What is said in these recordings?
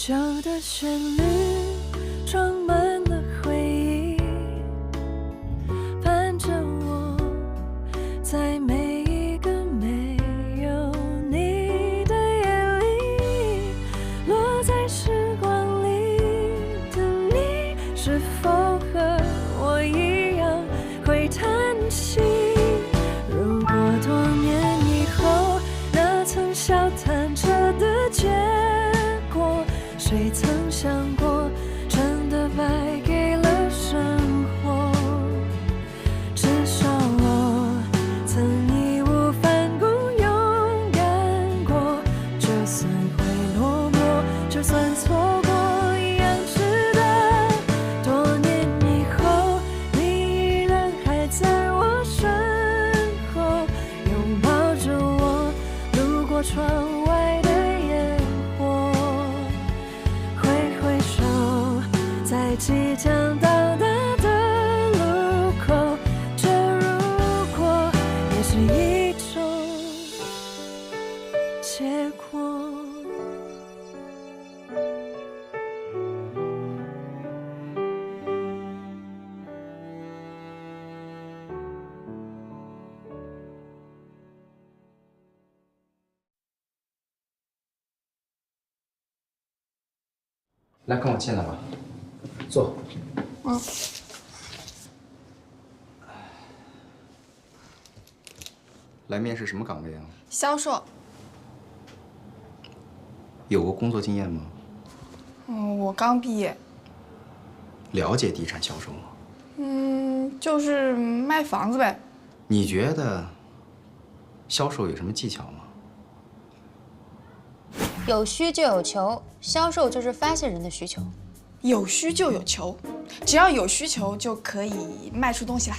旧的旋律装满了回忆，伴着我，在每一个没有你的夜里，落在时光里的你，是否和我一样会叹息？如果多年以后，那曾笑谈着的结果，谁曾想过，真的败给了生活？至少我曾义无反顾勇敢过，就算会落寞，就算错过一样值得。多年以后，你依然还在我身后，拥抱着我，路过窗外的烟火，挥挥手，在即将到达的路口，这如果也是一种结果。来，跟我进来吧，坐。来面试什么岗位啊？销售。有过工作经验吗？我刚毕业。了解地产销售吗？就是卖房子呗。你觉得销售有什么技巧吗？有需就有求，销售就是发现人的需求。有需就有求，只要有需求就可以卖出东西来。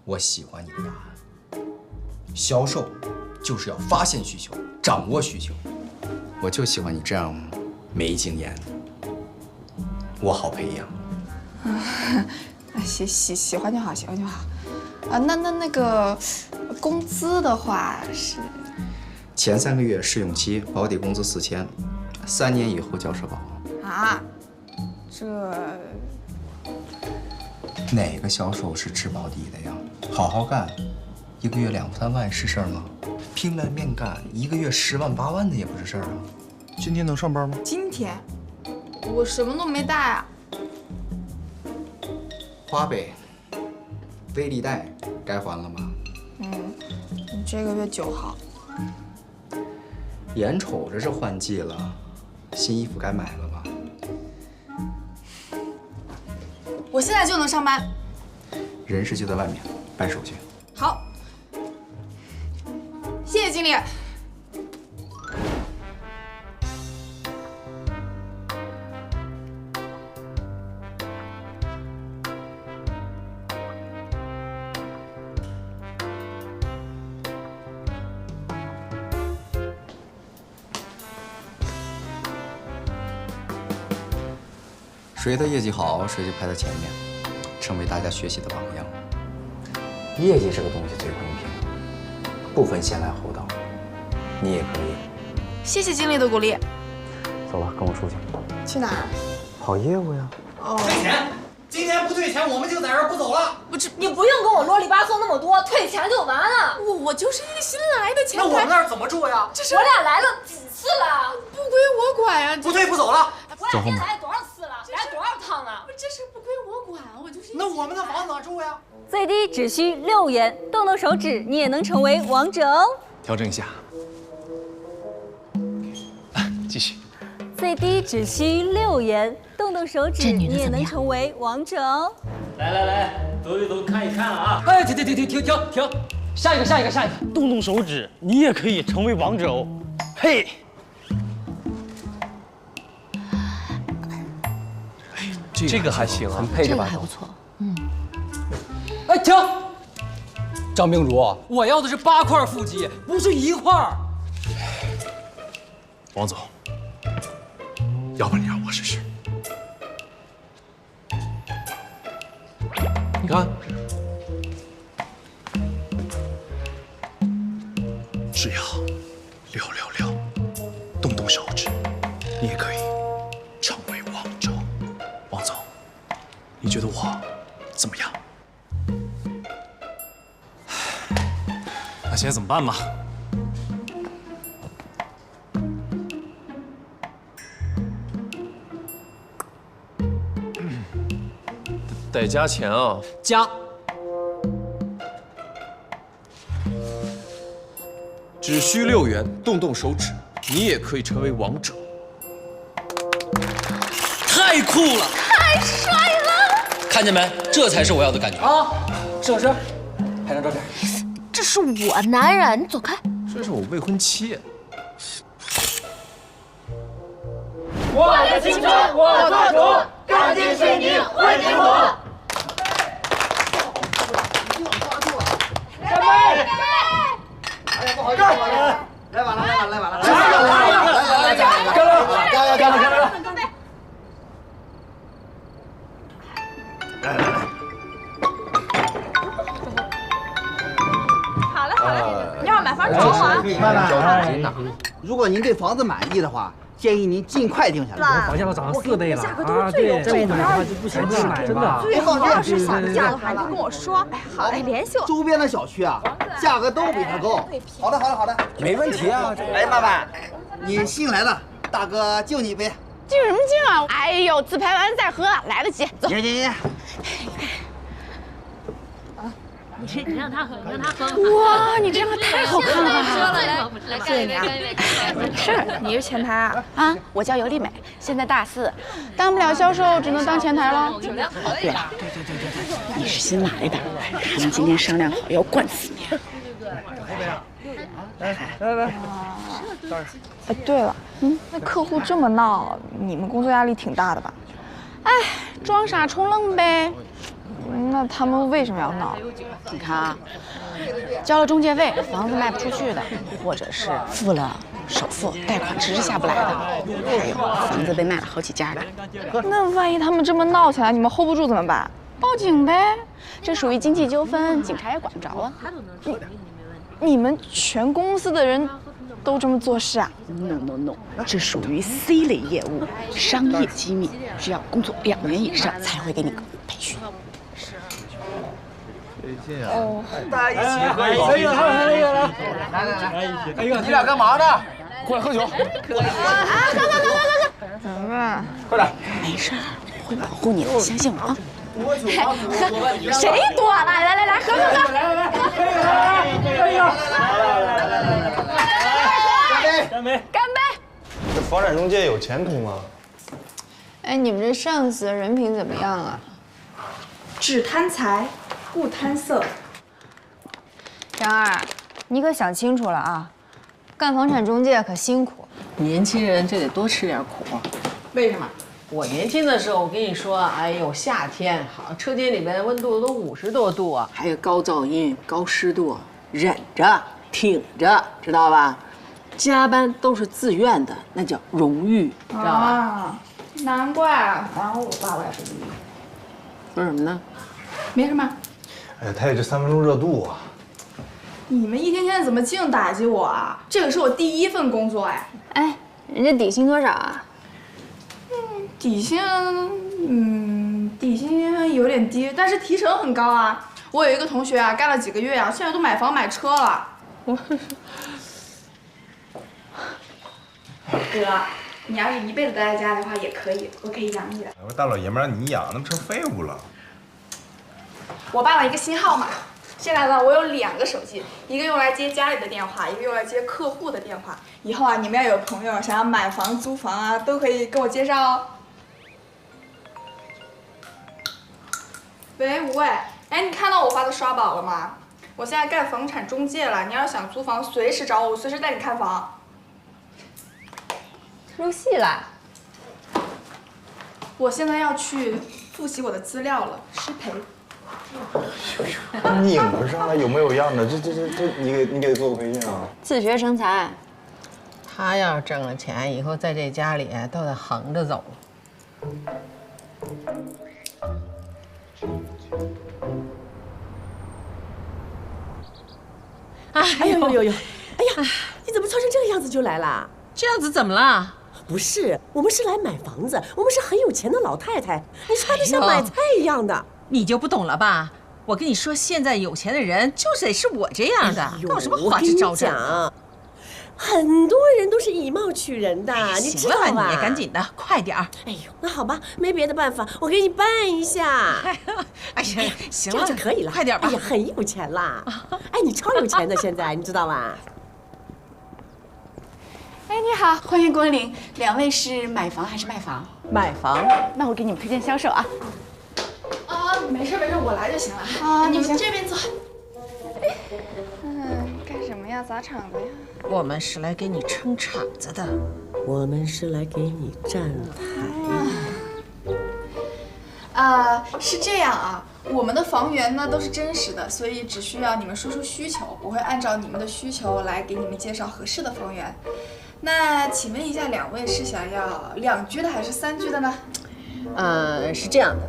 我喜欢你的答案。销售就是要发现需求，掌握需求。我就喜欢你这样没经验的，我好培养。喜欢就好，喜欢就好。啊，那个工资的话是？前3个月试用期，保底工资4000，3年以后交社保。啊，这哪个销售是吃保底的呀？好好干，1个月2、3万是事儿吗？拼了命干，1个月10万8万的也不是事儿啊。今天能上班吗？今天我什么都没带啊。花呗、微粒贷该还了吗？这个月9号。眼瞅着是换季了，新衣服该买了吧？我现在就能上班。人事就在外面办手续。好，谢谢经理。谁的业绩好，谁就排在前面，成为大家学习的榜样。业绩这个东西最公平，不分先来后到，你也可以。谢谢经理的鼓励。走吧，跟我出去。去哪儿？跑业务呀。退钱！今天不退钱，我们就在这儿不走了。你不用跟我啰里吧嗦那么多，退钱就完了。我就是一个新来的前台。那我们那儿怎么住呀？我俩来了几次了，不归我管呀。不退不走了。我俩天来多少次了？来多少趟了？这事不归我管，我就是。那我们的房子哪住呀？最低只需6元，动动手指，你也能成为王者哦。调整一下，继续。最低只需6元，动动手指，你也能成为王者哦。来，走一走，看一看啊！哎，停！下一个，动动手指，你也可以成为王者哦。嘿，这个还行啊，很配这把刀。还不错。哎，停！张冰茹，我要的是8块腹肌，不是1块。王总，要不你让我试试？你看，只要666。你觉得我怎么样？那现在怎么办吧？得加钱啊！加。只需6元，动动手指，你也可以成为王者。太酷了！太帅了！看见没？这才是我要的感觉啊！摄影师，拍张照片。这是我男人，你走开！这是我未婚妻。我的青春我做主，钢筋水泥混凝土。干杯！哎呀，不好意思，来晚了，来晚了，干了！好了，你要买房找我啊！慢慢，如果您对房子满意的话，建议您尽快定下来。房价都涨了4倍了啊！对，再不买的话就不想买了。最好要是想嫁的话，你就跟我说。哎，好，哎，联系我。周边的小区啊，价格都比它高。好的，没问题啊。哎，慢慢，你新来的，大哥敬你一杯。敬什么敬啊？哎呦，自拍完再喝，来得及。走。行。你让他喝，哇，你这样太好看了吧！谢谢你啊。是，你是前台啊？啊，我叫尤丽美，现在大4，当不了销售，只能当前台了。对了，你是新来的，他们今天商量好要灌死你。来，哎，对了，那客户这么闹，你们工作压力挺大的吧？哎，装傻充愣呗。那他们为什么要闹？你看啊，交了中介费，房子卖不出去的，或者是付了首付，贷款迟迟下不来的，还有房子被卖了好几家的。那万一他们这么闹起来，你们 hold 不住怎么办？报警呗，这属于经济纠纷，警察也管不着啊。你们全公司的人都这么做事啊 ？No， 这属于 C 类业务，商业机密，需要工作2年以上才会给你培训。哦，大家一起喝一口。可以了，来，你俩干嘛呢？过来喝酒。可以啊，喝。怎么办？快点。没事，我会保护你的，相信我啊。谁躲了？来，喝。干杯！这房产中介有前途吗？哎，你们这上司人品怎么样啊？只贪财，不贪色。张二，你可想清楚了啊！干房产中介可辛苦，年轻人就得多吃点苦。为什么？我年轻的时候，我跟你说，哎呦，夏天好，车间里边温度都50多度啊，还有高噪音、高湿度，忍着、挺着，知道吧？加班都是自愿的，那叫荣誉，知道吧？啊，难怪，反正我爸也是这么。说什么呢？没什么。哎呀，他也就3分钟热度啊！你们一天天怎么净打击我啊？这可是我第1份工作哎。哎，人家底薪多少啊？底薪有点低，但是提成很高啊。我有一个同学啊，干了几个月啊，现在都买房买车了。哥，你要是一辈子待在家里的话也可以，我可以养你的。我说大老爷们让你养，那不成废物了？我办了一个新号码，现在呢，我有2个手机，一个用来接家里的电话，一个用来接客户的电话。以后啊，你们要有朋友想要买房、租房啊，都可以跟我介绍哦。喂，吴伟，哎，你看到我发的刷宝了吗？我现在干房产中介了，你要想租房，随时找我，我随时带你看房。入戏啦！我现在要去复习我的资料了，失陪。拧不上来，有模有样的，这，你给他做个培训啊！自学成才。他要是挣了钱，以后在这家里都得横着走。哎呦，哎呀，你怎么穿成这个样子就来了？这样子怎么了？不是，我们是来买房子，我们是很有钱的老太太。你穿的像买菜一样的，你就不懂了吧？我跟你说，现在有钱的人就得是我这样的，搞什么花枝招展？很多人都是以貌取人的，你知道吧？行了，你也赶紧的，快点儿。哎呦，那好吧，没别的办法，我给你办一下。哎呀，行了，这样就可以了，快点吧。哎呀，很有钱啦！哎，你超有钱的，现在你知道吧？哎，你好，欢迎光临。2位是买房还是卖房？买房。那我给你们推荐销售啊。没事，我来就行了。啊，你们这边坐。干什么呀？砸场子呀？我们是来给你撑场子的。我们是来给你站台。是这样啊，我们的房源呢都是真实的，所以只需要你们说出需求，我会按照你们的需求来给你们介绍合适的房源。那请问一下，2位是想要2居的还是3居的呢？是这样的，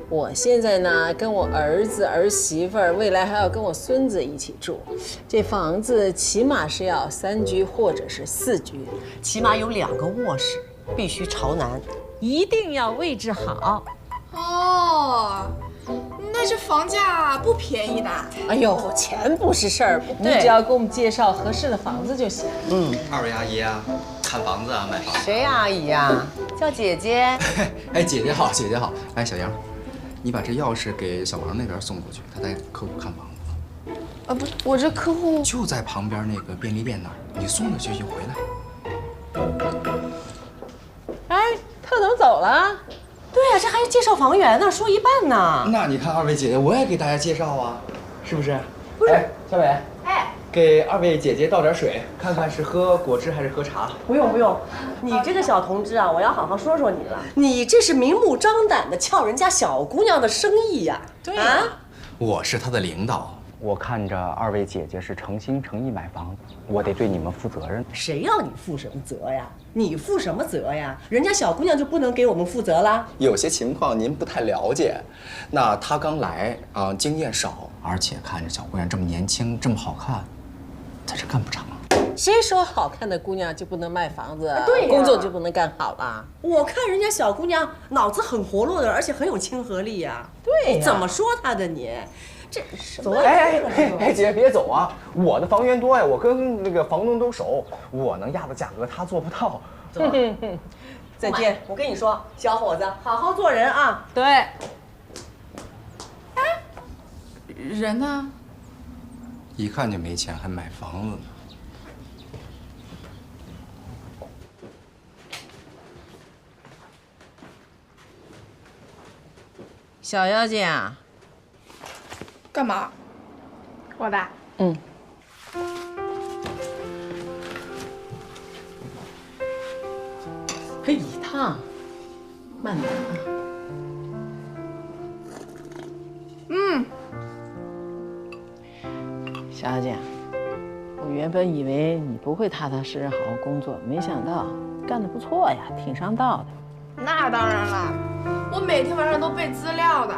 我现在呢跟我儿子儿媳妇儿，未来还要跟我孙子一起住，这房子起码是要3居或者是4居，起码有2个卧室，必须朝南，一定要位置好。哦，那这房价不便宜的。哎呦，钱不是事儿，你只要给我们介绍合适的房子就行。2位阿姨啊，看房子啊，买房。谁呀，阿姨呀？叫姐姐。哎，姐姐好，姐姐好。哎，小杨，你把这钥匙给小王那边送过去，他带客户看房子。不是，我这客户就在旁边那个便利店那儿，你送过去就回来。哎，特总走了。对呀，这还介绍房源呢，说一半呢。那你看2位姐姐，我也给大家介绍啊，是不是？不是，哎，小伟，哎，给2位姐姐倒点水，看看是喝果汁还是喝茶。不用，你这个小同志啊，我要好好说说你了。你这是明目张胆的撬人家小姑娘的生意呀！对呀，我是她的领导。我看着2位姐姐是诚心诚意买房，我得对你们负责任。谁要你负什么责呀？你负什么责呀？人家小姑娘就不能给我们负责啦？有些情况您不太了解。那她刚来啊，经验少，而且看着小姑娘这么年轻，这么好看，在这干不成。谁说好看的姑娘就不能卖房子？对，工作就不能干好了？我看人家小姑娘脑子很活络的，而且很有亲和力呀。对呀，怎么说她的你？这什么？哎，姐姐别走啊！我的房源多呀，我跟那个房东都熟，我能压的价格他做不到。再见！我跟你说，小伙子，好好做人啊！对。哎，人呢？一看就没钱，还买房子呢。小妖精啊。干嘛？我的。可以一趟，慢点啊。小妖精，我原本以为你不会踏踏实实好好工作，没想到干得不错呀，挺上道的。那当然了，我每天晚上都背资料的。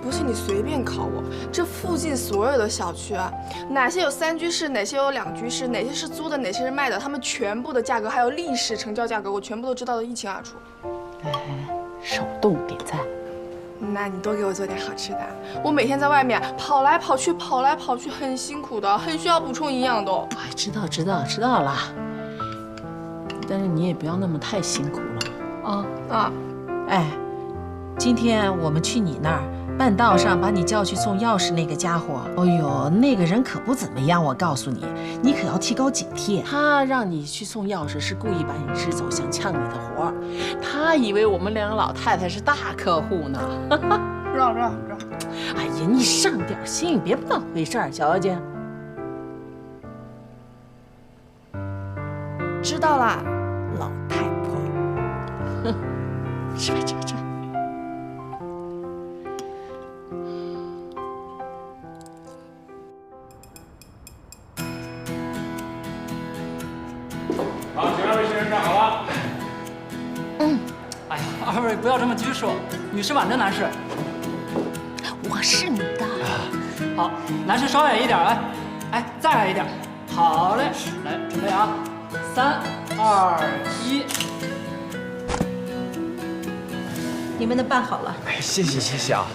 不信你随便考我，这附近所有的小区啊，哪些有3居室，哪些有2居室，哪些是租的，哪些是卖的，他们全部的价格还有历史成交价格，我全部都知道的一清二楚。哎，手动点赞。那你多给我做点好吃的，我每天在外面跑来跑去，很辛苦的，很需要补充营养的。哎，知道了。但是你也不要那么太辛苦了啊。哎，今天我们去你那儿。半道上把你叫去送钥匙那个家伙，哎呦，那个人可不怎么样，我告诉你，你可要提高警惕。他让你去送钥匙，是故意把你支走，想抢你的活儿。他以为我们2个老太太是大客户呢。绕。哎呀，你上点心，别不当回事儿，小妖精。知道啦，老太婆。哼，吃。好，请2位先生站好了。哎呀，2位不要这么拘束，女士挽着男士。我是你的。好，男士稍远一点，哎，再矮一点。好嘞，来准备啊，3、2、1，你们的办好了。哎，谢谢啊。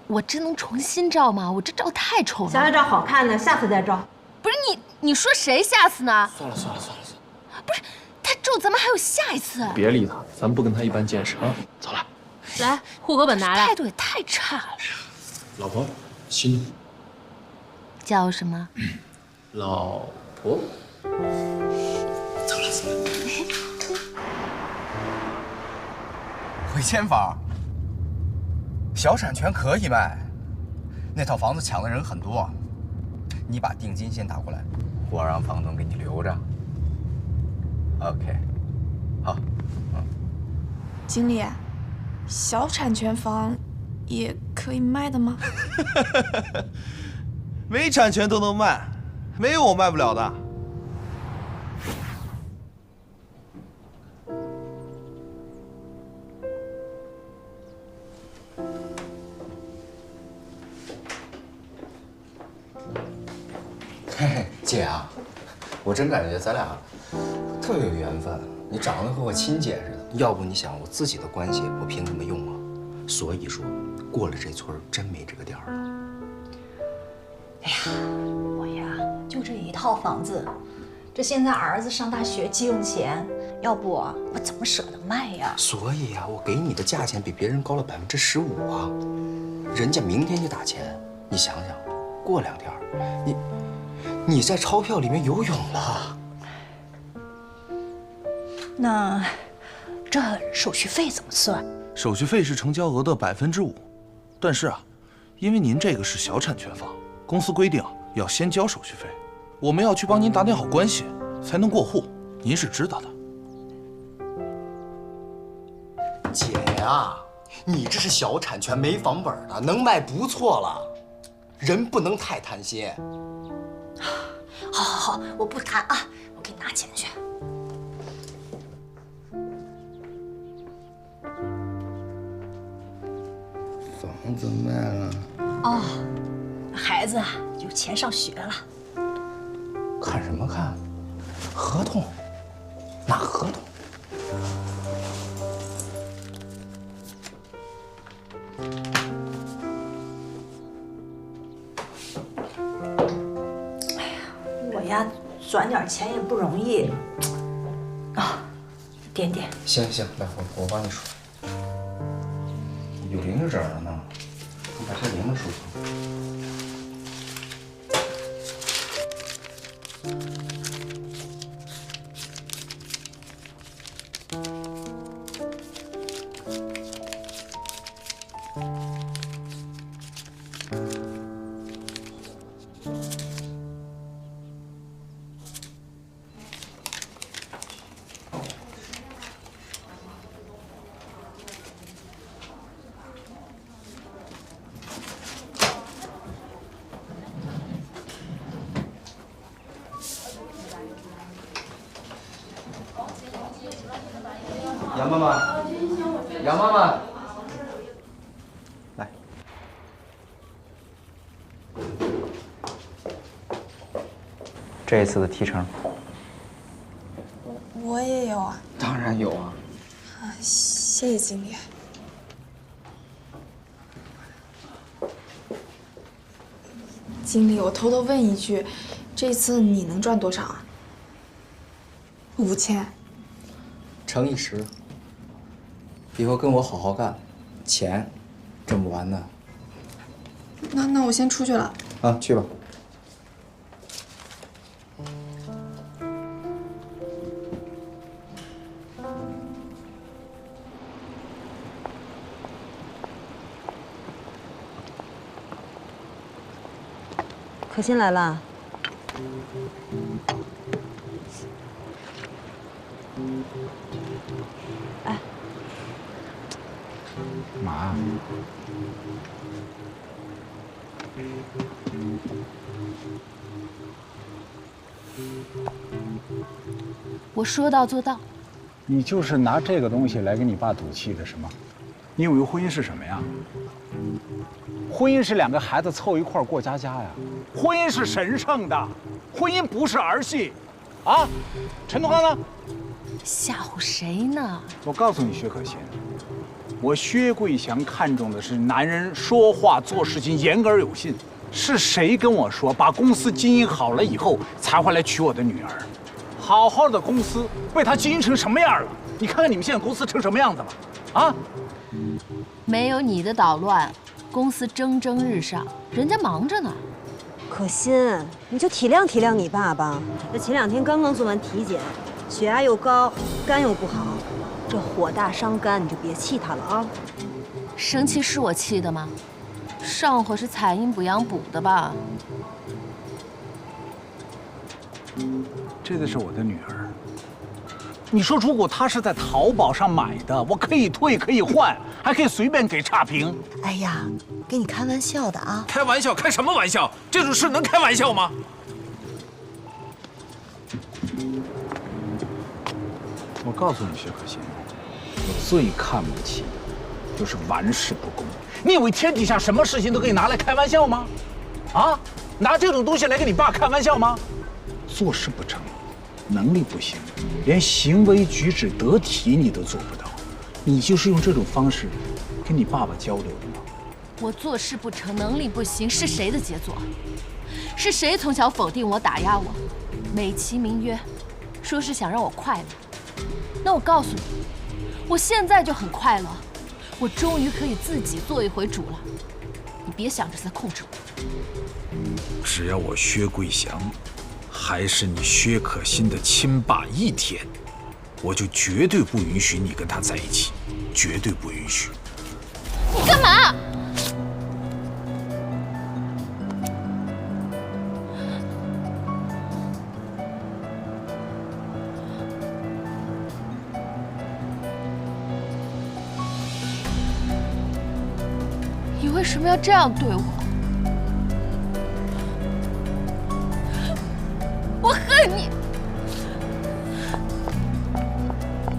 我真能重新照吗？我这照太丑了。想要照好看的，下次再照。不是你说谁下次呢？算了。不是他咒，咱们还有下一次。别理他，咱们不跟他一般见识啊。走了，来，户口本拿来。态度也太差了。老婆，新叫什么？老婆。走了。回迁房，小产权可以卖。那套房子抢的人很多，你把定金先打过来，我让房东给你留着。OK， 好，经理，小产权房也可以卖的吗？没产权都能卖，没有我卖不了的。嘿嘿，姐啊，我真感觉咱俩特别有缘分，你长得和我亲姐似的。要不你想我自己的关系，我凭什么用啊？所以说，过了这村真没这个店了。哎呀，我呀就这一套房子，这现在儿子上大学急用钱，要不我怎么舍得卖呀？所以啊，我给你的价钱比别人高了15%啊，人家明天就打钱，你想想，过2天你在钞票里面游泳了。那这手续费怎么算？手续费是成交额的5%，但是啊，因为您这个是小产权房，公司规定要先交手续费，我们要去帮您打点好关系，才能过户，您是知道的。姐呀，你这是小产权没房本的，能卖不错了，人不能太贪心。好，我不谈啊，我给你拿钱去。房子卖了。哦，孩子有钱上学了。看什么看？合同？哪合同？我呀，赚点钱也不容易啊，点。行，来，我帮你数。有零着呢，你把这零数上。杨妈妈，来，这一次的提成，我也有啊。当然有啊。谢谢经理。经理，我偷偷问一句，这次你能赚多少啊？5000。乘以10。以后跟我好好干，钱挣不完的。那我先出去了。啊，去吧。可心来了。哎，干嘛？我说到做到。你就是拿这个东西来跟你爸赌气的是吗？你以为婚姻是什么呀？婚姻是2个孩子凑一块过家家呀，婚姻是神圣的，婚姻不是儿戏。啊，陈同刚呢？吓唬谁呢？我告诉你，薛可欣，我薛桂祥看重的是男人说话做事情言而有信。是谁跟我说把公司经营好了以后才会来娶我的女儿？好好的公司被他经营成什么样了？你看看你们现在公司成什么样子了？啊？没有你的捣乱，公司蒸蒸日上，人家忙着呢。可心，你就体谅体谅你爸爸。这前2天刚刚做完体检，血压又高，肝又不好，这火大伤肝，你就别气他了啊。生气是我气的吗？上回是采阴补阳补的吧？这个是我的女儿。你说如果她是在淘宝上买的，我可以退，可以换，还可以随便给差评。哎呀，跟你开玩笑的啊！开玩笑？开什么玩笑？这种事能开玩笑吗？我告诉你，薛可欣，我最看不起就是玩世不恭。你以为天底下什么事情都可以拿来开玩笑吗？啊，拿这种东西来跟你爸开玩笑吗？做事不成，能力不行，连行为举止得体你都做不到，你就是用这种方式跟你爸爸交流的吗？我做事不成，能力不行，是谁的杰作？是谁从小否定我、打压我，美其名曰说是想让我快乐？那我告诉你，我现在就很快乐。我终于可以自己做一回主了，你别想着再控制我。只要我薛桂祥还是你薛可欣的亲爸一天，我就绝对不允许你跟他在一起，绝对不允许。你干嘛？你为什么要这样对我？我恨你！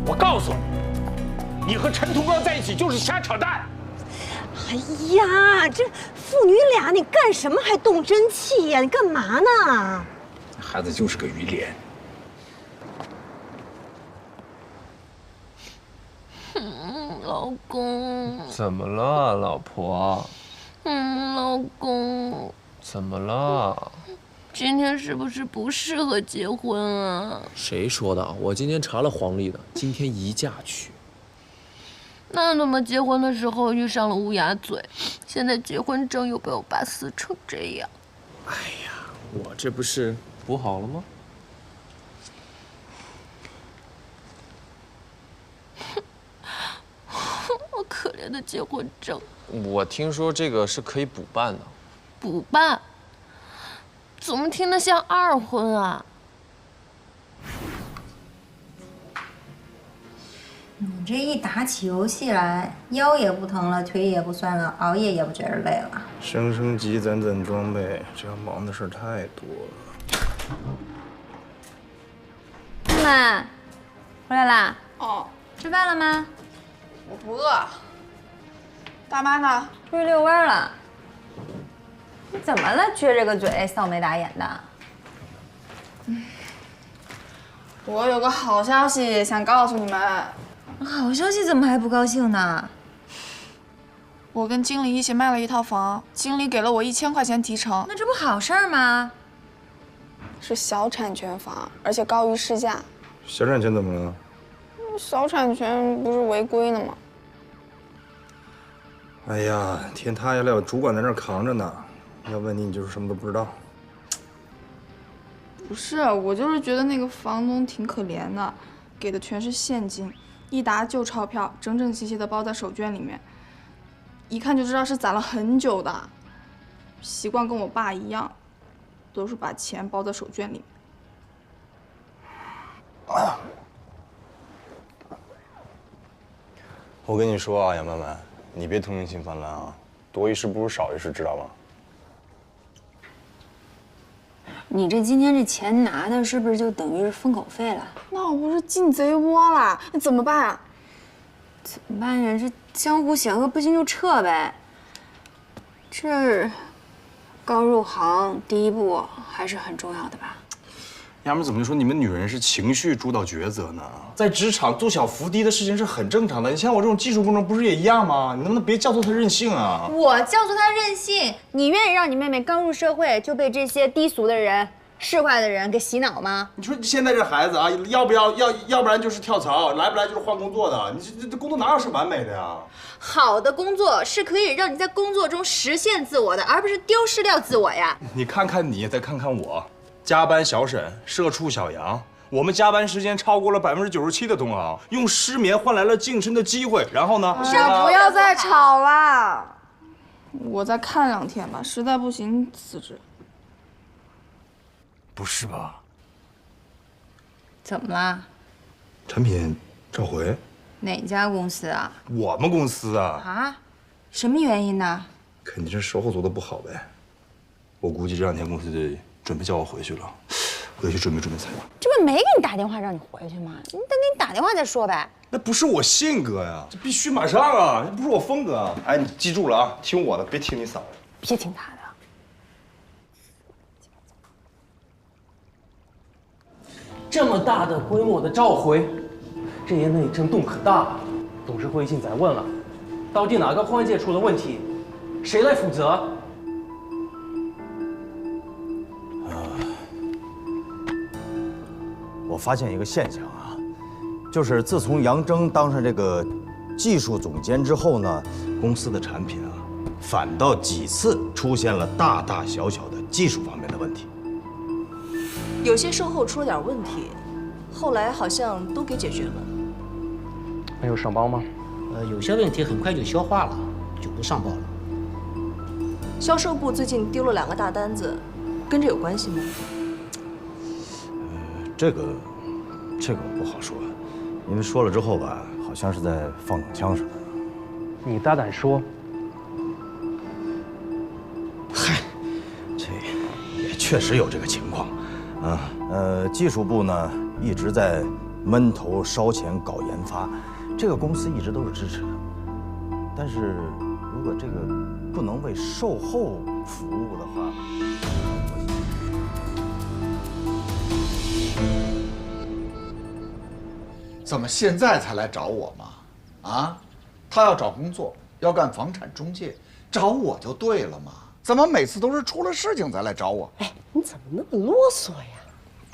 我告诉你，你和陈同刚在一起就是瞎扯淡。哎呀，这父女俩，你干什么还动真气呀？你干嘛呢？孩子就是个鱼莲。老公。怎么了，老婆？老公。怎么了？今天是不是不适合结婚啊？谁说的？我今天查了黄历的，今天宜嫁娶。那怎么结婚的时候遇上了乌鸦嘴，现在结婚证又被我爸撕成这样？哎呀，我这不是补好了吗？我可怜的结婚证。我听说这个是可以补办的。补办？怎么听得像二婚啊？你这一打起游戏来，腰也不疼了，腿也不酸了，熬夜也不觉得累了。升升级，攒攒装备，这样忙的事太多了。妈，回来啦？哦，吃饭了吗？我不饿。大妈呢？出去遛弯了。你怎么了？撅着个嘴，臊眉打眼的。我有个好消息想告诉你们。好消息怎么还不高兴呢？我跟经理一起卖了一套房，经理给了我1000块钱提成。那这不好事儿吗？是小产权房，而且高于市价。小产权怎么了？小产权不是违规的吗？哎呀，天塌下来，我主管在那儿扛着呢。要问你，你就是什么都不知道。不是，我就是觉得那个房东挺可怜的，给的全是现金，一沓旧钞票，整整齐齐的包在手绢里面，一看就知道是攒了很久的。习惯跟我爸一样，都是把钱包在手绢里面。我跟你说啊，杨曼曼，你别同情心泛滥啊，多一事不如少一事，知道吗？你今天这钱拿的是不是就等于是封口费了？那我不是进贼窝了，那怎么办啊？怎么办呀？这江湖险恶，不行就撤呗。这刚入行第一步还是很重要的吧？丫们怎么就说你们女人是情绪主导抉择呢？在职场做小伏低的事情是很正常的。你像我这种技术工种不是也一样吗？你能不能别叫做她任性啊？我叫做她任性，你愿意让你妹妹刚入社会就被这些低俗的人、市侩的人给洗脑吗？你说现在这孩子啊，要不然就是跳槽，来不来就是换工作的。你这工作哪有是完美的呀？好的工作是可以让你在工作中实现自我的，而不是丢失掉自我呀。你看看你，再看看我，加班小沈，社畜小杨，我们加班时间超过了97%的同行，用失眠换来了晋升的机会。然后呢？不要再吵了，我再看2天吧，实在不行辞职。不是吧？怎么啦？产品召回？哪家公司啊？我们公司啊。啊？什么原因呢？肯定是售后做的不好呗。我估计这2天公司得准备叫我回去了，我得去准备材料。这不没给你打电话让你回去吗？你等给你打电话再说呗。那不是我性格呀，这必须马上啊，这不是我风格啊。哎，你记住了啊，听我的，别听你嫂子。别听他的。这么大的规模的召回，这业内震动可大了。董事会已经在问了，到底哪个环节出了问题，谁来负责？我发现一个现象啊，就是自从杨铮当上这个技术总监之后呢，公司的产品啊，反倒几次出现了大大小小的技术方面的问题。有些售后出了点问题，后来好像都给解决了。没有上报吗？有些问题很快就消化了，就不上报了。销售部最近丢了2个大单子，跟这有关系吗？这个我不好说，因为说了之后吧，好像是在放冷枪似的。你大胆说。嗨，这也确实有这个情况。技术部呢一直在闷头烧钱搞研发，这个公司一直都是支持的。但是如果这个不能为售后服务的话，怎么现在才来找我嘛？啊，他要找工作，要干房产中介，找我就对了嘛。怎么每次都是出了事情才来找我？哎，你怎么那么啰嗦呀？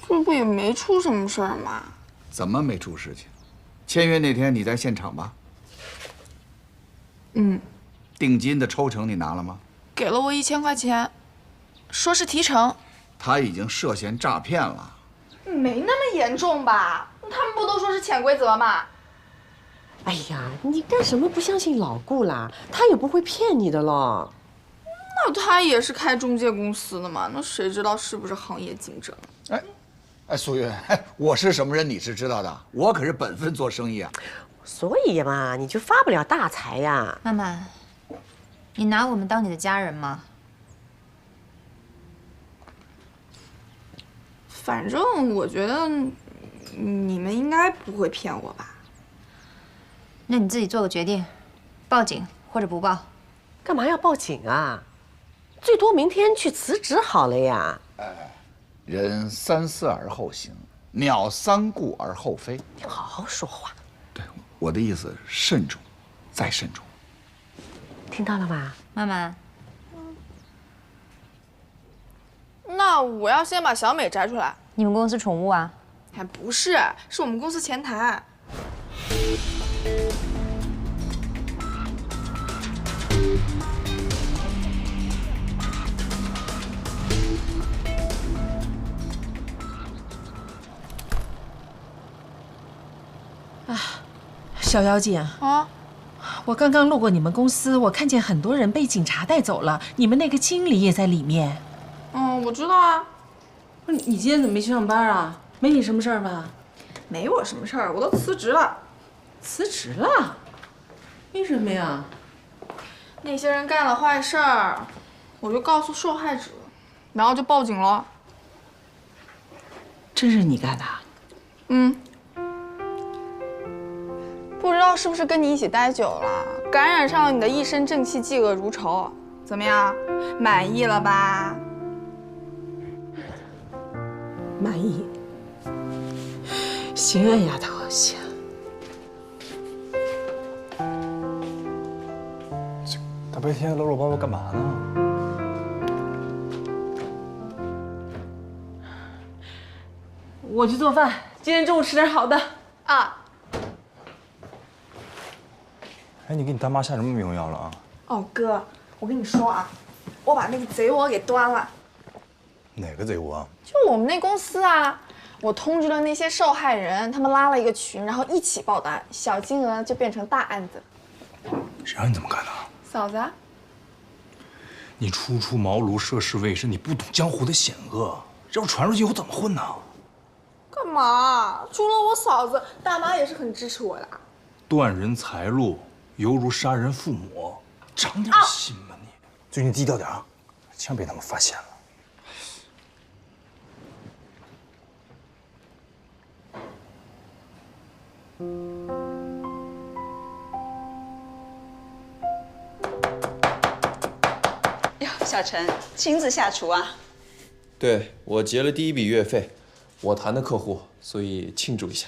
这不也没出什么事儿吗？怎么没出事情？签约那天你在现场吧？嗯。定金的抽成你拿了吗？给了我1000块钱，说是提成。他已经涉嫌诈骗了。没那么严重吧？他们不都说是潜规则吗？哎呀，你干什么不相信老顾啦？他也不会骗你的了。那他也是开中介公司的嘛，那谁知道是不是行业竞争？哎，苏云，我是什么人你是知道的，我可是本分做生意啊。所以嘛，你就发不了大财呀。曼曼，你拿我们当你的家人吗？反正我觉得你们应该不会骗我吧？那你自己做个决定，报警或者不报。干嘛要报警啊？最多明天去辞职好了呀。人3思而后行，鸟3顾而后飞。你好好说话。对，我的意思，慎重，再慎重。听到了吧，曼曼？那我要先把小美摘出来。你们公司宠物啊？还不是，是我们公司前台。小妖精啊，我刚刚路过你们公司，我看见很多人被警察带走了，你们那个经理也在里面。我知道啊。不是你今天怎么没去上班啊？没你什么事儿吧？没我什么事儿，我都辞职了。辞职了？为什么呀？那些人干了坏事儿，我就告诉受害者，然后就报警了。真是你干的？不知道是不是跟你一起待久了，感染上了你的一身正气，嫉恶如仇。怎么样，满意了吧？满意。行啊，丫头，行。大白天搂搂抱抱干嘛呢？我去做饭，今天中午吃点好的啊。哎，你给你大妈下什么迷魂药了啊？哦，哥，我跟你说啊，我把那个贼窝给端了。哪个贼窝？就我们那公司啊，我通知了那些受害人，他们拉了一个群，然后一起报单，小金额就变成大案子。谁让你这么干的？嫂子啊，你初出茅庐，涉世未深，你不懂江湖的险恶，这要传出去以后怎么混呢？干嘛？除了我嫂子，大妈也是很支持我的。断人财路，犹如杀人父母，长点心吧你。最近低调点啊，千万别他们发现了。哟，小陈亲自下厨啊？对，我结了第一笔月费，我谈的客户，所以庆祝一下。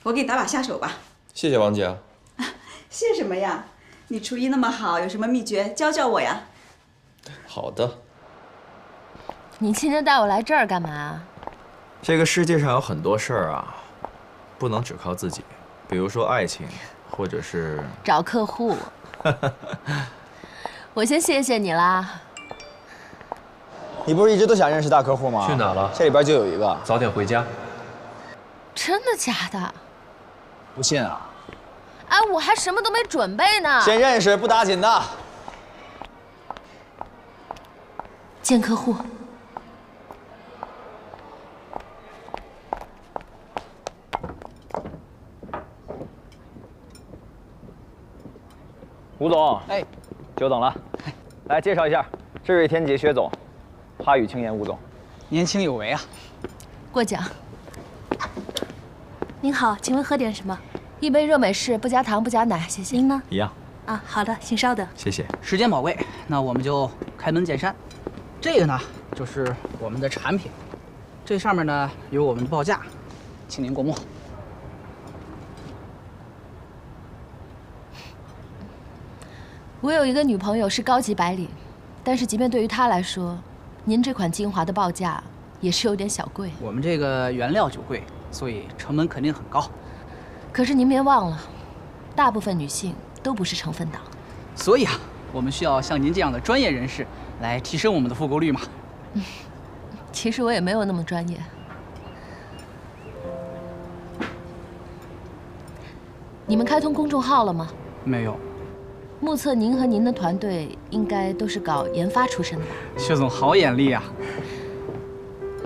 我给你打把下手吧。谢谢王姐啊。谢什么呀？你厨艺那么好，有什么秘诀教教我呀？好的。你今天带我来这儿干嘛？这个世界上有很多事儿啊，不能只靠自己，比如说爱情，或者是找客户。我先谢谢你啦。你不是一直都想认识大客户吗？去哪了？这里边就有一个。早点回家。真的假的？不信啊？哎，我还什么都没准备呢。先认识，不打紧的。见客户。吴总，哎，久等了。来介绍一下，这是天杰薛总，哈语青年吴总，年轻有为啊。过奖。您好，请问喝点什么？一杯热美式，不加糖，不加奶，谢谢。您呢？一样。啊，好的，请稍等。谢谢。时间宝贵，那我们就开门见山。这个呢，就是我们的产品，这上面呢有我们的报价，请您过目。我有一个女朋友是高级白领，但是即便对于她来说，您这款精华的报价也是有点小贵。我们这个原料就贵，所以成本肯定很高。可是您别忘了，大部分女性都不是成分党。所以啊，我们需要像您这样的专业人士来提升我们的复购率嘛。其实我也没有那么专业。你们开通公众号了吗？没有。目测您和您的团队应该都是搞研发出身的吧？薛总好眼力啊！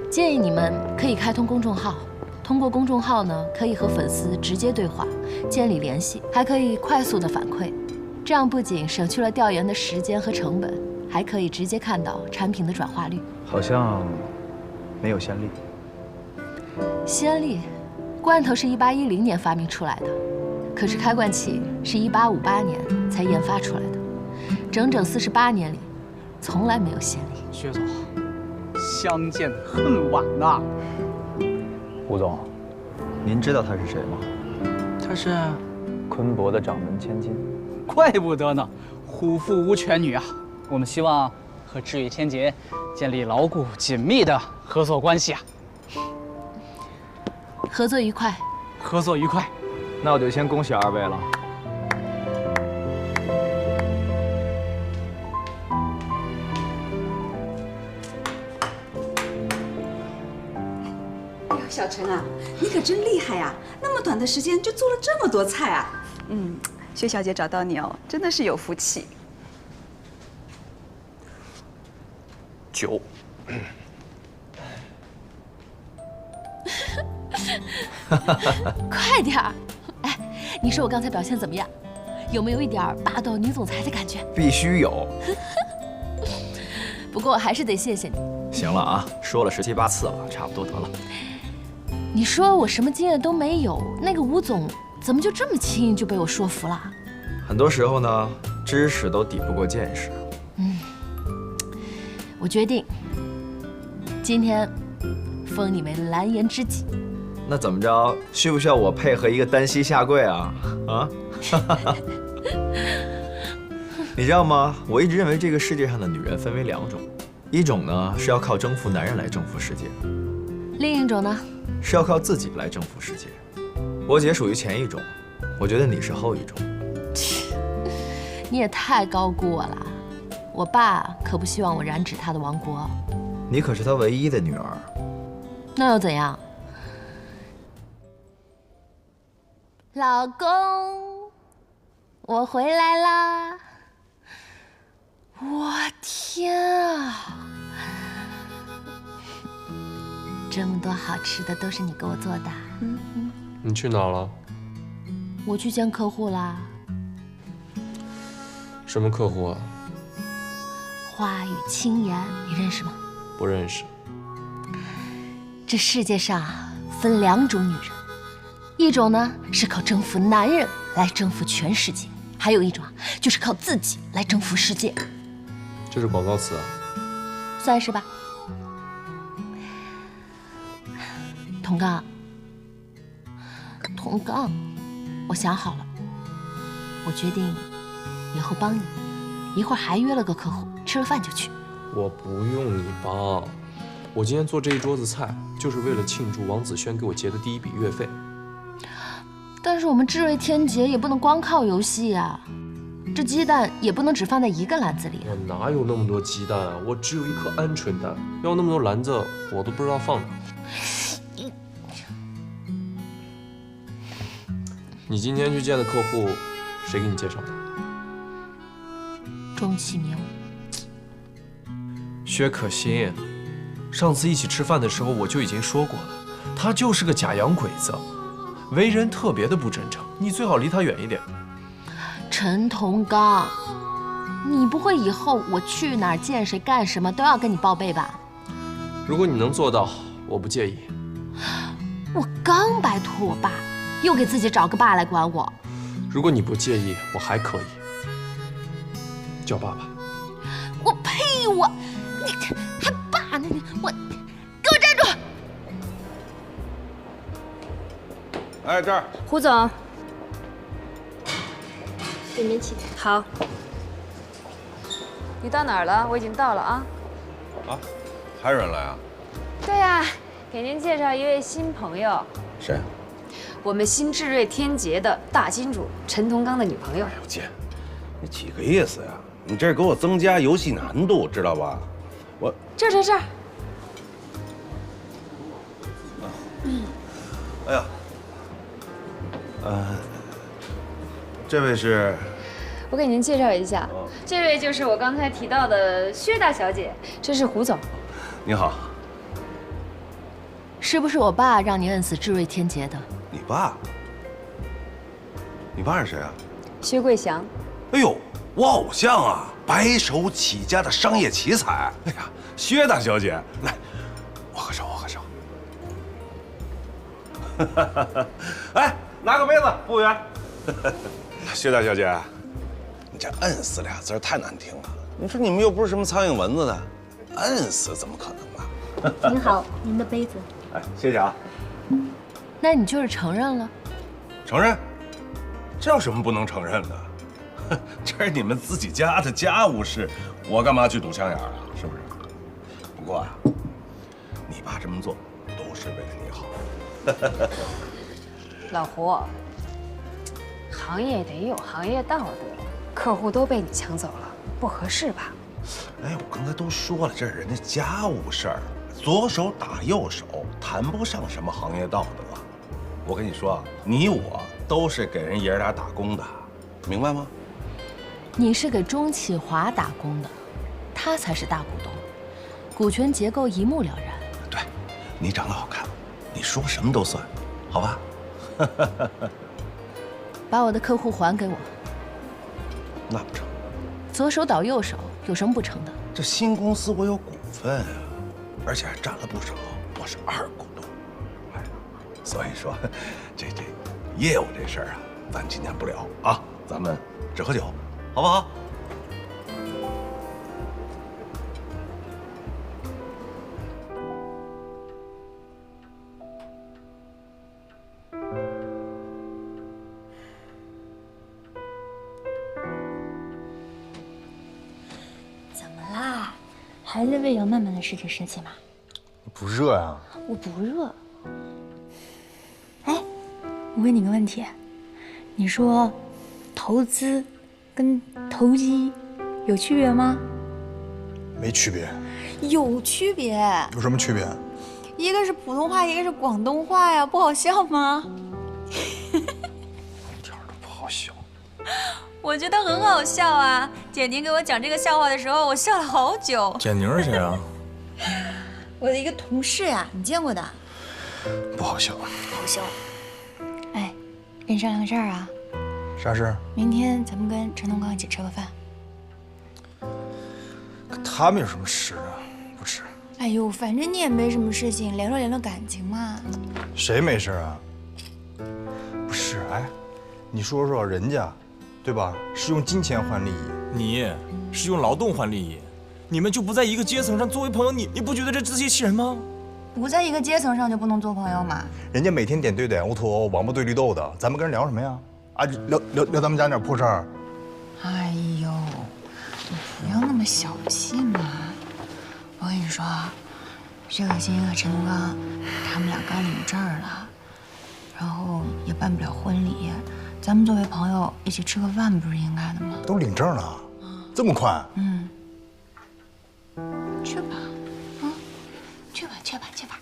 建议你们可以开通公众号，通过公众号呢，可以和粉丝直接对话，建立联系，还可以快速的反馈。这样不仅省去了调研的时间和成本，还可以直接看到产品的转化率。好像没有先例。先例，罐头是1810年发明出来的。可是开罐器是1858年才研发出来的，整整48年里，从来没有先例。薛总，相见恨晚呐。吴总，您知道他是谁吗？他是昆博的掌门千金。怪不得呢，虎父无犬女啊。我们希望和知遇天杰建立牢固紧密的合作关系啊。合作愉快。合作愉快。那我就先恭喜二位了。哎呦，小陈啊，你可真厉害呀！那么短的时间就做了这么多菜啊！薛小姐找到你哦，真的是有福气。酒。快点儿！哎，你说我刚才表现怎么样？有没有一点霸道女总裁的感觉？必须有。不过我还是得谢谢你。行了啊，说了17、18次了，差不多得了。你说我什么经验都没有，那个吴总怎么就这么轻易就被我说服了？很多时候呢，知识都抵不过见识。我决定，今天封你为蓝颜知己。那怎么着？需不需要我配合一个单膝下跪啊？啊？你知道吗？我一直认为这个世界上的女人分为2种，一种呢是要靠征服男人来征服世界，另一种呢是要靠自己来征服世界。我姐属于前一种，我觉得你是后一种。你也太高估我了，我爸可不希望我染指他的王国。你可是他唯一的女儿。那又怎样？老公，我回来啦！我天啊，这么多好吃的都是你给我做的。你去哪了？我去见客户啦。什么客户啊？花语轻言，你认识吗？不认识。这世界上分2种女人，一种呢是靠征服男人来征服全世界，还有一种就是靠自己来征服世界。这是广告词啊？算是吧。童刚，童刚，我想好了，我决定以后帮你，一会儿还约了个客户，吃了饭就去。我不用你帮，我今天做这一桌子菜，就是为了庆祝王子轩给我结的第1笔月费。但是我们智瑞天劫也不能光靠游戏啊，这鸡蛋也不能只放在一个篮子里。我哪有那么多鸡蛋啊？我只有1颗鹌鹑蛋，要那么多篮子，我都不知道放哪。你今天去见的客户，谁给你介绍的？钟启明。薛可欣，上次一起吃饭的时候我就已经说过了，他就是个假洋鬼子，为人特别的不真诚，你最好离他远一点。陈同刚，你不会以后我去哪儿见谁干什么都要跟你报备吧？如果你能做到，我不介意。我刚摆脱我爸，又给自己找个爸来管我。如果你不介意，我还可以叫爸爸。我呸！你还爸呢？我给我站住！哎，这儿，胡总，给您起。好。你到哪儿了？我已经到了啊。啊，还有人来啊？对呀，给您介绍一位新朋友。谁？我们新智瑞天劫的大金主陈同刚的女朋友。哎呦姐，你几个意思呀？你这是给我增加游戏难度，知道吧？我这儿。哎呀，这位是？我给您介绍一下，这位就是我刚才提到的薛大小姐，这是胡总。你好。是不是我爸让你摁死智瑞天劫的？你爸？你爸是谁啊？薛贵祥。哎呦，我偶像啊，白手起家的商业奇才。哎呀，薛大小姐，来，握个手，握个手。哎，拿个杯子，服务员。薛大小姐，你这“摁死”俩字太难听了。你说你们又不是什么苍蝇蚊子的，摁死怎么可能呢？您好，您的杯子。哎，谢谢啊。那你就是承认了？承认？这有什么不能承认的？这是你们自己家的家务事，我干嘛去堵枪眼啊？是不是？不过啊，你爸这么做都是为了你好。老胡，行业得有行业道德，客户都被你抢走了，不合适吧？哎，我刚才都说了，这是人家家务事儿，左手打右手，谈不上什么行业道德。我跟你说啊，你我都是给人爷儿俩打工的，明白吗？你是给钟启华打工的，他才是大股东，股权结构一目了然。对，你长得好看，你说什么都算，好吧？把我的客户还给我。那不成。左手倒右手，有什么不成的？这新公司我有股份啊，而且还占了不少，我是2股东。哎，所以说，这业务这事儿啊，咱今天不聊啊，咱们只喝酒，好不好？还在为杨曼曼的事情生气吗？不热呀？我不热。哎，我问你个问题，你说投资跟投机有区别吗？没区别。有区别。有什么区别？一个是普通话，一个是广东话呀，不好笑吗？一点都不好笑。我觉得很好笑啊！简宁给我讲这个笑话的时候，我笑了好久。简宁是谁啊？我的一个同事呀，你见过的。不好笑。好笑。哎，跟你商量个事儿啊。啥事儿？明天咱们跟陈东刚一起吃个饭。跟他们有什么事啊？不吃。哎呦，反正你也没什么事情，联络联络感情嘛。谁没事啊？不是，哎，你说说人家，对吧？是用金钱换利益，你是用劳动换利益，你们就不在一个阶层上，作为朋友，你不觉得这自欺欺人吗？不在一个阶层上就不能做朋友吗？人家每天点对点 O2O， 王八对绿豆的，咱们跟人聊什么呀？啊，聊咱们家那点破事儿。哎呦，你不要那么小气嘛！我跟你说，薛可欣和陈东刚他们俩刚领证了，然后也办不了婚礼，咱们作为朋友一起吃个饭不是应该的吗？都领证了，这么快？嗯，去吧，啊，去吧，去吧，去吧。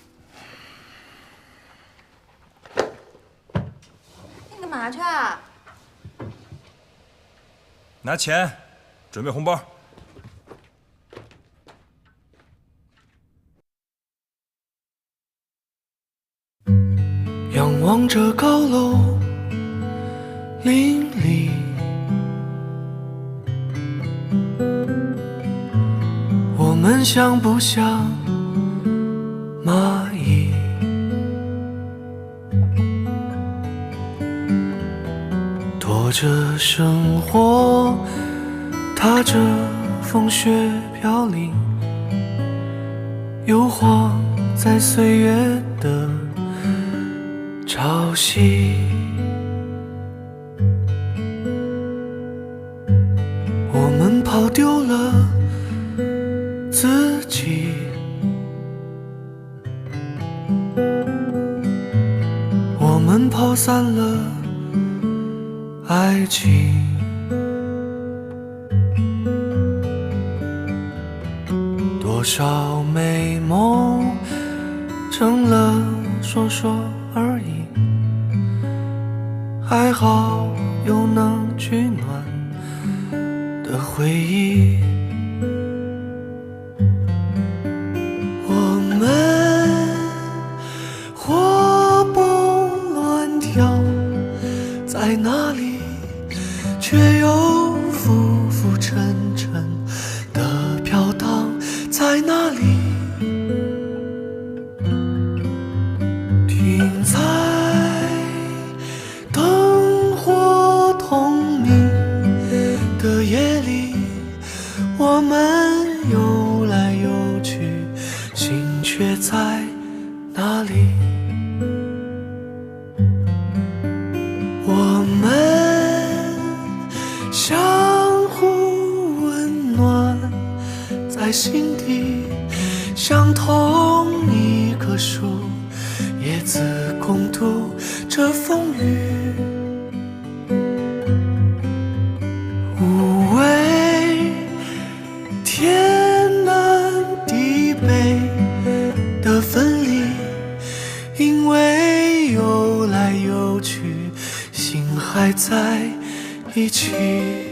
你干嘛去啊？拿钱，准备红包。仰望着高楼林立，我们像不像蚂蚁？躲着生活，踏着风雪飘零，游晃在岁月的潮汐，我们跑丢了自己，我们跑散了爱情，多少美梦成了说说而已，还好有能取暖的回忆。我们活蹦乱跳在哪里，却又浮浮沉沉的飘荡在哪里？停在灯火通明的夜里，我们游来游去，心却在哪里？我们相互温暖在心底，像同一棵树，叶子共度这风雨，无畏天南地北的分离，因为游来游去，心还在一起。